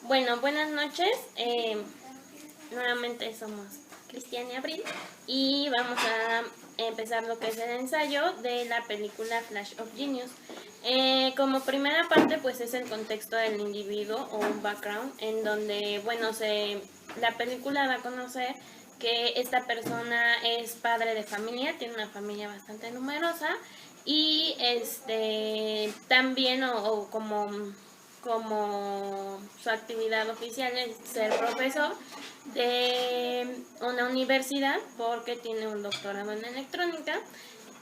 Bueno, buenas noches. Nuevamente somos Cristian y Abril y vamos a empezar lo que es el ensayo de la película Flash of Genius. Como primera parte, pues es el contexto del individuo o un background en donde, bueno, la película da a conocer que esta persona es padre de familia, tiene una familia bastante numerosa y también o como su actividad oficial es ser profesor de una universidad porque tiene un doctorado en electrónica.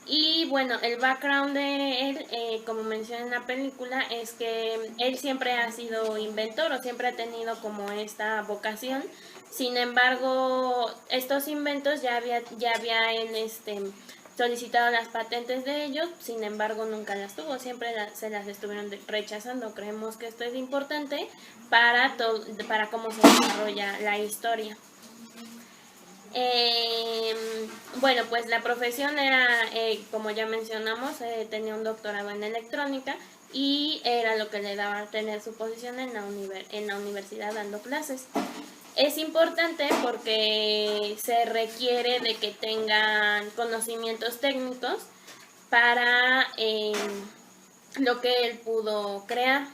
Y bueno, el background de él, como menciona en la película, es que él siempre ha sido inventor o siempre ha tenido como esta vocación. Sin embargo, estos inventos ya había solicitado las patentes de ellos, sin embargo nunca las tuvo, siempre se las estuvieron rechazando. Creemos que esto es importante para cómo se desarrolla la historia. Bueno, pues la profesión era, como ya mencionamos, tenía un doctorado en electrónica y era lo que le daba a tener su posición en la universidad dando clases. Es importante porque se requiere de que tengan conocimientos técnicos para lo que él pudo crear.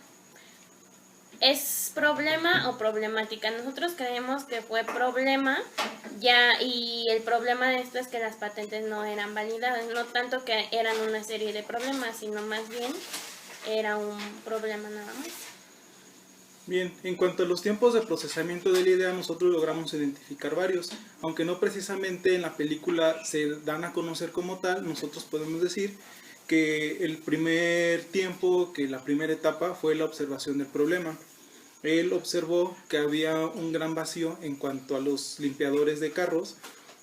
¿Es problema o problemática? Nosotros creemos que fue problema y el problema de esto es que las patentes no eran validadas, no tanto que eran una serie de problemas, sino más bien era un problema nada más. Bien, en cuanto a los tiempos de procesamiento de la idea, nosotros logramos identificar varios, aunque no precisamente en la película se dan a conocer como tal. Nosotros podemos decir que el primer tiempo, que la primera etapa fue la observación del problema. Él observó que había un gran vacío en cuanto a los limpiadores de carros,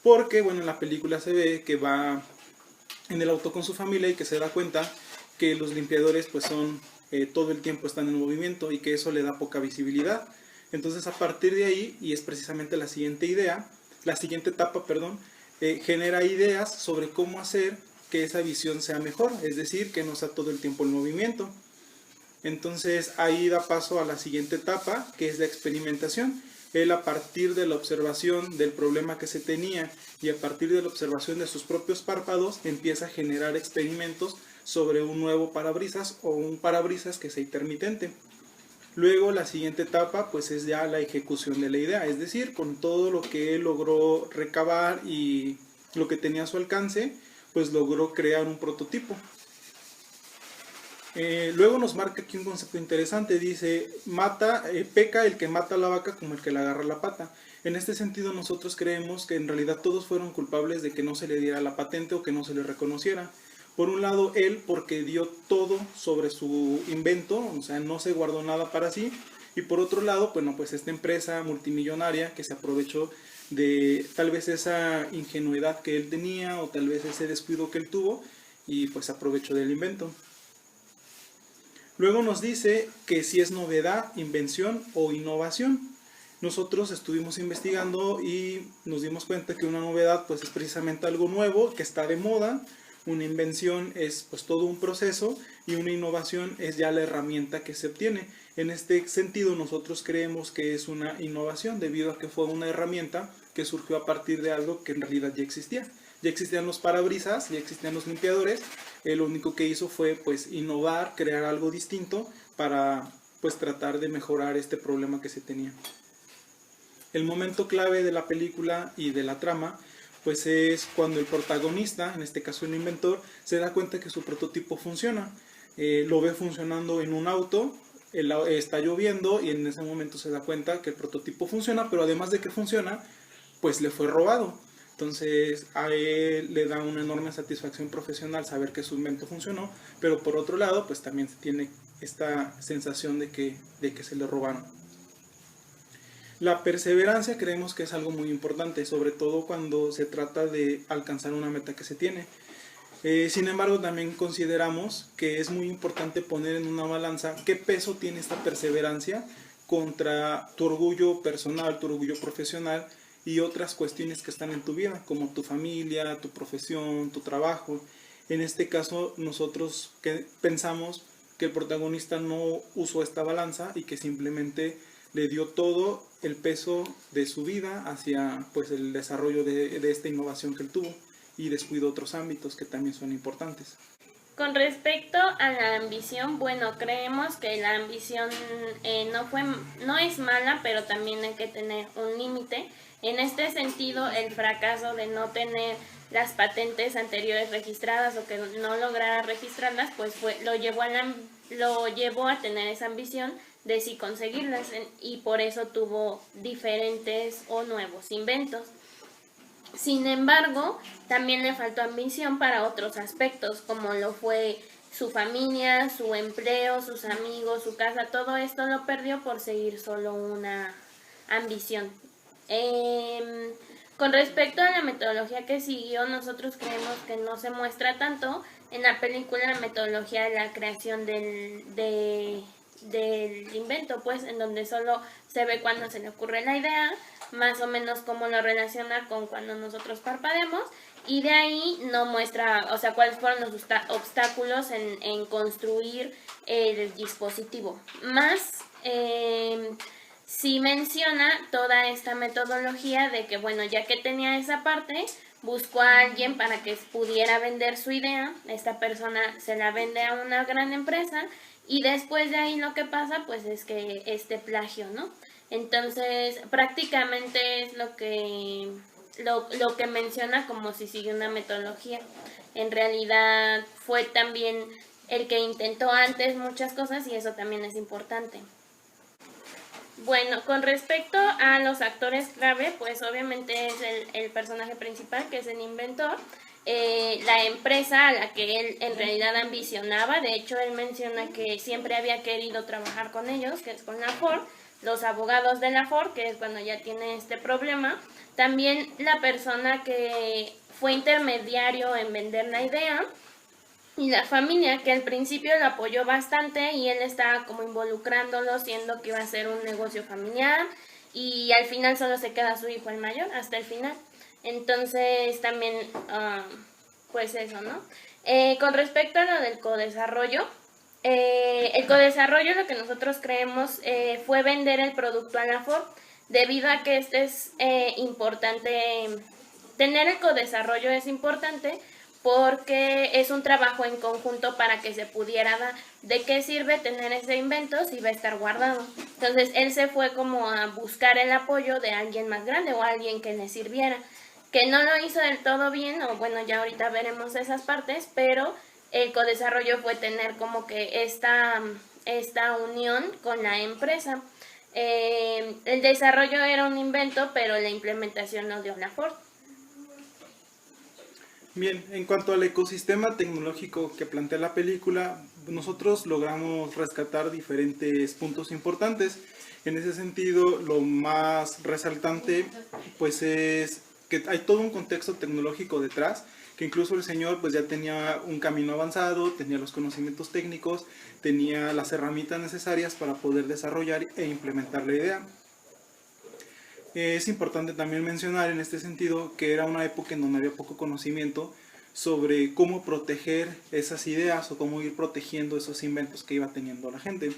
porque bueno, en la película se ve que va en el auto con su familia y que se da cuenta que los limpiadores pues son todo el tiempo están en movimiento y que eso le da poca visibilidad. Entonces a partir de ahí, y es precisamente la siguiente etapa, genera ideas sobre cómo hacer que esa visión sea mejor, es decir, que no sea todo el tiempo en movimiento. Entonces ahí da paso a la siguiente etapa, que es la experimentación. Él, a partir de la observación del problema que se tenía y a partir de la observación de sus propios párpados, empieza a generar experimentos sobre un nuevo parabrisas o un parabrisas que sea intermitente. Luego la siguiente etapa pues es ya la ejecución de la idea, es decir, con todo lo que él logró recabar y lo que tenía a su alcance, pues logró crear un prototipo. Luego nos marca aquí un concepto interesante, dice, peca el que mata a la vaca como el que le agarra la pata. En este sentido nosotros creemos que en realidad todos fueron culpables de que no se le diera la patente o que no se le reconociera. Por un lado él porque dio todo sobre su invento, o sea, no se guardó nada para sí. Y por otro lado, bueno, pues esta empresa multimillonaria que se aprovechó de tal vez esa ingenuidad que él tenía o tal vez ese descuido que él tuvo y pues aprovechó del invento. Luego nos dice que si es novedad, invención o innovación. Nosotros estuvimos investigando y nos dimos cuenta que una novedad pues es precisamente algo nuevo que está de moda. Una invención es pues todo un proceso y una innovación es ya la herramienta que se obtiene. En este sentido nosotros creemos que es una innovación debido a que fue una herramienta que surgió a partir de algo que en realidad ya existía. Ya existían los parabrisas, ya existían los limpiadores, lo único que hizo fue pues innovar, crear algo distinto para pues tratar de mejorar este problema que se tenía. El momento clave de la película y de la trama pues es cuando el protagonista, en este caso el inventor, se da cuenta que su prototipo funciona. Lo ve funcionando en un auto, está lloviendo y en ese momento se da cuenta que el prototipo funciona, pero además de que funciona, pues le fue robado. Entonces a él le da una enorme satisfacción profesional saber que su invento funcionó, pero por otro lado pues también tiene esta sensación de que se le robaron. La perseverancia creemos que es algo muy importante, sobre todo cuando se trata de alcanzar una meta que se tiene. Sin embargo, también consideramos que es muy importante poner en una balanza qué peso tiene esta perseverancia contra tu orgullo personal, tu orgullo profesional y otras cuestiones que están en tu vida, como tu familia, tu profesión, tu trabajo. En este caso, nosotros pensamos que el protagonista no usó esta balanza y que simplemente le dio todo el peso de su vida hacia pues el desarrollo de esta innovación que él tuvo y descuidó otros ámbitos que también son importantes. Con respecto a la ambición, bueno, creemos que la ambición no es mala, pero también hay que tener un límite. En este sentido, el fracaso de no tener las patentes anteriores registradas o que no lograra registrarlas, pues lo llevó a tener esa ambición de sí conseguirlas, y por eso tuvo diferentes o nuevos inventos. Sin embargo, también le faltó ambición para otros aspectos, como lo fue su familia, su empleo, sus amigos, su casa. Todo esto lo perdió por seguir solo una ambición. Con respecto a la metodología que siguió, nosotros creemos que no se muestra tanto en la película la metodología de la creación del invento, pues en donde solo se ve cuando se le ocurre la idea, más o menos cómo lo relaciona con cuando nosotros parpadeamos, y de ahí no muestra, o sea, cuáles fueron los obstáculos en construir el dispositivo. Más sí menciona toda esta metodología de que, bueno, ya que tenía esa parte, buscó a alguien para que pudiera vender su idea. Esta persona se la vende a una gran empresa y después de ahí lo que pasa pues es que plagio, ¿no? Entonces prácticamente es lo que menciona como si sigue una metodología. En realidad fue también el que intentó antes muchas cosas y eso también es importante. Bueno, con respecto a los actores clave, pues obviamente es el personaje principal, que es el inventor, la empresa a la que él en realidad ambicionaba. De hecho, él menciona que siempre había querido trabajar con ellos, que es con la Ford, los abogados de la Ford, que es cuando ya tiene este problema. También la persona que fue intermediario en vender la idea, y la familia, que al principio lo apoyó bastante y él estaba como involucrándolo, siendo que iba a ser un negocio familiar, y al final solo se queda su hijo el mayor hasta el final. Entonces también pues eso, ¿no? Con respecto a lo del codesarrollo, el codesarrollo, lo que nosotros creemos fue vender el producto a la Ford, debido a que es importante, tener el codesarrollo es importante, porque es un trabajo en conjunto para que se pudiera dar. ¿De qué sirve tener ese invento si va a estar guardado? Entonces él se fue como a buscar el apoyo de alguien más grande o alguien que le sirviera, que no lo hizo del todo bien, o bueno, ya ahorita veremos esas partes, pero el codesarrollo fue tener como que esta unión con la empresa. El desarrollo era un invento, pero la implementación lo dio la Ford. Bien, en cuanto al ecosistema tecnológico que plantea la película, nosotros logramos rescatar diferentes puntos importantes. En ese sentido, lo más resaltante pues es que hay todo un contexto tecnológico detrás, que incluso el señor pues ya tenía un camino avanzado, tenía los conocimientos técnicos, tenía las herramientas necesarias para poder desarrollar e implementar la idea. Es importante también mencionar en este sentido que era una época en donde había poco conocimiento sobre cómo proteger esas ideas o cómo ir protegiendo esos inventos que iba teniendo la gente.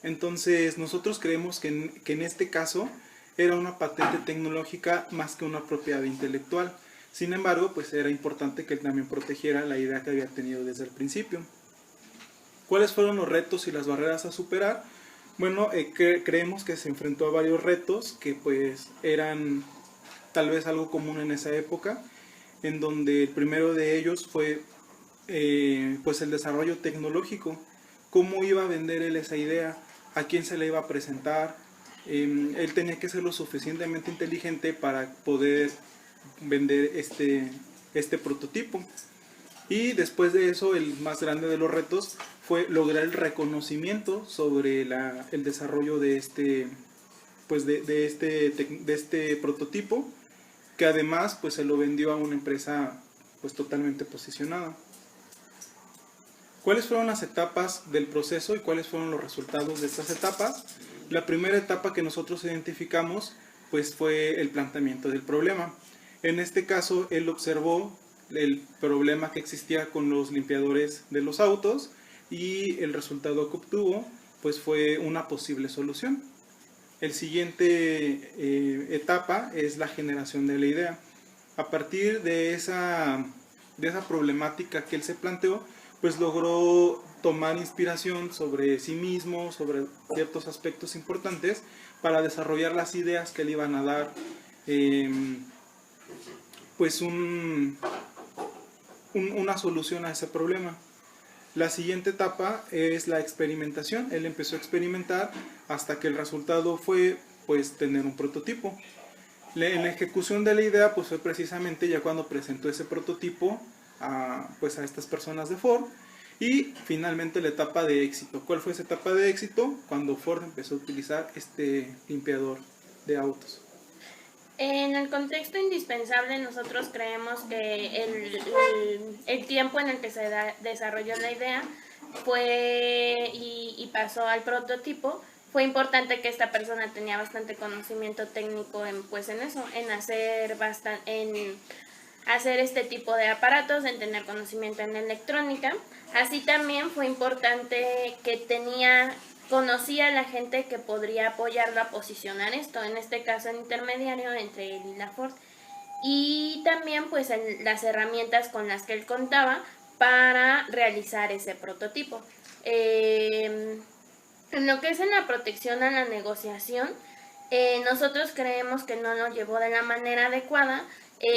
Entonces nosotros creemos que en este caso era una patente tecnológica más que una propiedad intelectual. Sin embargo, pues era importante que él también protegiera la idea que había tenido desde el principio. ¿Cuáles fueron los retos y las barreras a superar? Bueno, creemos que se enfrentó a varios retos que pues eran tal vez algo común en esa época, en donde el primero de ellos fue pues el desarrollo tecnológico. ¿Cómo iba a vender él esa idea? ¿A quién se la iba a presentar? Él tenía que ser lo suficientemente inteligente para poder vender este prototipo. Y después de eso, el más grande de los retos fue lograr el reconocimiento sobre el desarrollo de este prototipo, que además pues se lo vendió a una empresa pues totalmente posicionada. ¿Cuáles fueron las etapas del proceso y cuáles fueron los resultados de estas etapas? La primera etapa que nosotros identificamos pues fue el planteamiento del problema. En este caso él observó el problema que existía con los limpiadores de los autos y el resultado que obtuvo pues fue una posible solución. El siguiente etapa es la generación de la idea. A partir de esa problemática que él se planteó, pues logró tomar inspiración sobre sí mismo, sobre ciertos aspectos importantes para desarrollar las ideas que le iban a dar pues una solución a ese problema. La siguiente etapa es la experimentación. Él empezó a experimentar hasta que el resultado fue pues tener un prototipo. En la ejecución de la idea pues fue precisamente ya cuando presentó ese prototipo a estas personas de Ford. Y finalmente la etapa de éxito. ¿Cuál fue esa etapa de éxito? Cuando Ford empezó a utilizar este limpiador de autos. En el contexto indispensable, nosotros creemos que el tiempo en el que se desarrolló la idea fue y pasó al prototipo. Fue importante que esta persona tenía bastante conocimiento técnico en eso, en hacer este tipo de aparatos, en tener conocimiento en electrónica. Así también fue importante que conocía a la gente que podría apoyarlo a posicionar esto, en este caso el intermediario entre él y la Ford. Y también pues las herramientas con las que él contaba para realizar ese prototipo. En lo que es en la protección a la negociación, nosotros creemos que no lo llevó de la manera adecuada.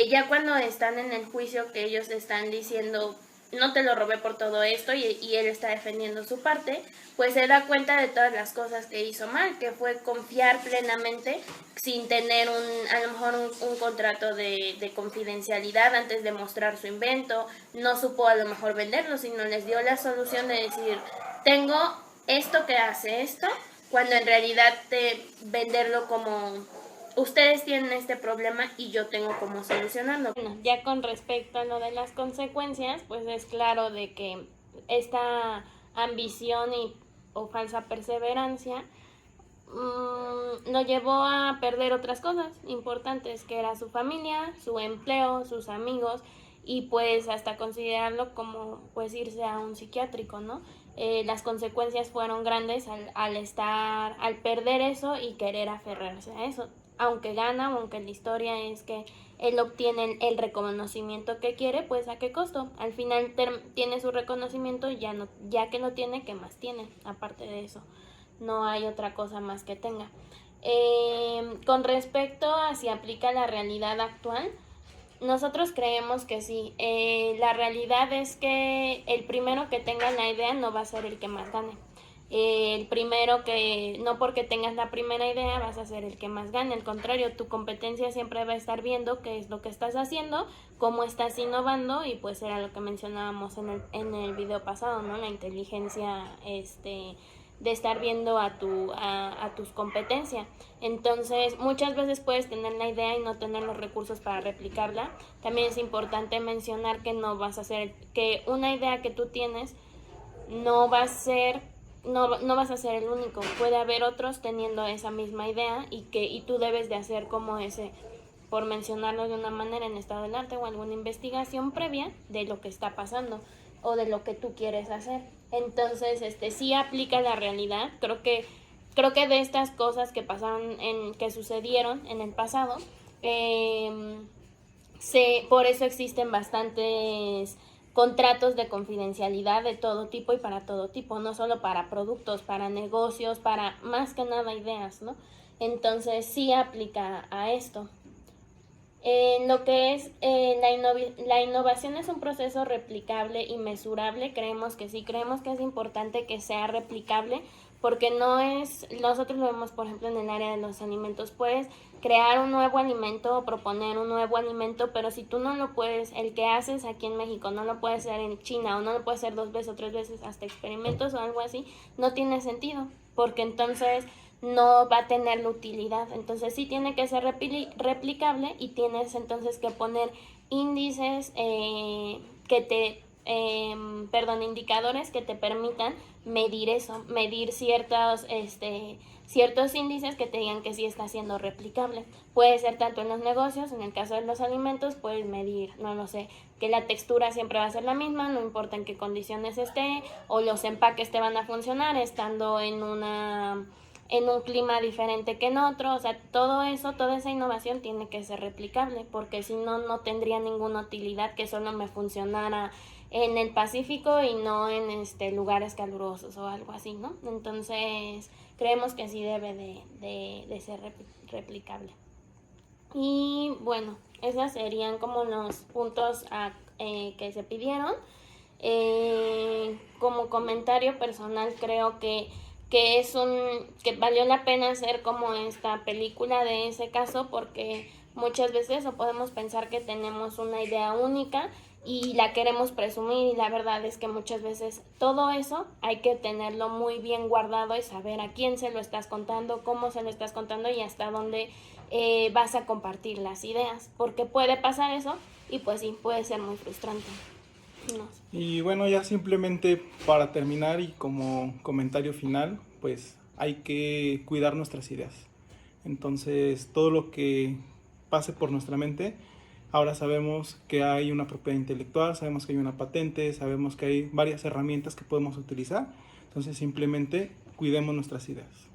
Ya cuando están en el juicio, que ellos están diciendo no te lo robé por todo esto, y él está defendiendo su parte, pues se da cuenta de todas las cosas que hizo mal, que fue confiar plenamente sin tener a lo mejor un contrato de confidencialidad antes de mostrar su invento. No supo a lo mejor venderlo, sino les dio la solución de decir, tengo esto que hace esto, cuando en realidad venderlo como ustedes tienen este problema y yo tengo cómo solucionarlo. Bueno, ya con respecto a lo de las consecuencias, pues es claro de que esta ambición o falsa perseverancia lo llevó a perder otras cosas importantes, que era su familia, su empleo, sus amigos, y pues hasta considerarlo como pues irse a un psiquiátrico, ¿no? Las consecuencias fueron grandes al perder eso y querer aferrarse a eso. Aunque gana, aunque la historia es que él obtiene el reconocimiento que quiere, pues ¿a qué costo? Al final tiene su reconocimiento y ya que lo tiene, ¿qué más tiene? Aparte de eso, no hay otra cosa más que tenga. Con respecto a si aplica la realidad actual, nosotros creemos que sí. La realidad es que el primero que tenga la idea no va a ser el que más gane. El primero que, no porque tengas la primera idea vas a ser el que más gane, al contrario, tu competencia siempre va a estar viendo qué es lo que estás haciendo, cómo estás innovando, y pues era lo que mencionábamos en el video pasado, ¿no? La inteligencia de estar viendo a tus competencias. Entonces muchas veces puedes tener la idea y no tener los recursos para replicarla. También es importante mencionar que que una idea que tú tienes no vas a ser el único. Puede haber otros teniendo esa misma idea y tú debes de hacer como por mencionarlo de una manera, en estado del arte o alguna investigación previa de lo que está pasando o de lo que tú quieres hacer. Entonces, sí aplica la realidad. Creo que de estas cosas que pasaron, que sucedieron en el pasado, por eso existen bastantes contratos de confidencialidad de todo tipo y para todo tipo, no solo para productos, para negocios, para más que nada ideas, ¿no? Entonces sí aplica a esto. Lo que es la innovación es un proceso replicable y mesurable. Creemos que es importante que sea replicable, porque nosotros lo vemos por ejemplo en el área de los alimentos. Puedes crear un nuevo alimento o proponer un nuevo alimento, pero si tú no lo puedes, el que haces aquí en México no lo puedes hacer en China, o no lo puedes hacer 2 veces o 3 veces, hasta experimentos o algo así, no tiene sentido, porque entonces no va a tener la utilidad. Entonces sí tiene que ser replicable, y tienes entonces que poner índices indicadores que te permitan medir eso, medir ciertos índices que te digan que sí está siendo replicable. Puede ser tanto en los negocios, en el caso de los alimentos, puedes medir, no lo sé, que la textura siempre va a ser la misma, no importa en qué condiciones esté, o los empaques te van a funcionar estando en en un clima diferente que en otro. O sea, todo eso, toda esa innovación tiene que ser replicable, porque si no, no tendría ninguna utilidad que solo me funcionara en el Pacífico y no en lugares calurosos o algo así, ¿no? Entonces, creemos que sí debe de ser replicable. Y bueno, esos serían como los puntos que se pidieron. Como comentario personal, creo que que valió la pena hacer como esta película de ese caso, porque muchas veces podemos pensar que tenemos una idea única y la queremos presumir, y la verdad es que muchas veces todo eso hay que tenerlo muy bien guardado y saber a quién se lo estás contando, cómo se lo estás contando y hasta dónde vas a compartir las ideas, porque puede pasar eso y pues sí, puede ser muy frustrante. No sé. Y bueno, ya simplemente para terminar y como comentario final, pues hay que cuidar nuestras ideas. Entonces, todo lo que pase por nuestra mente, ahora sabemos que hay una propiedad intelectual, sabemos que hay una patente, sabemos que hay varias herramientas que podemos utilizar. Entonces, simplemente cuidemos nuestras ideas.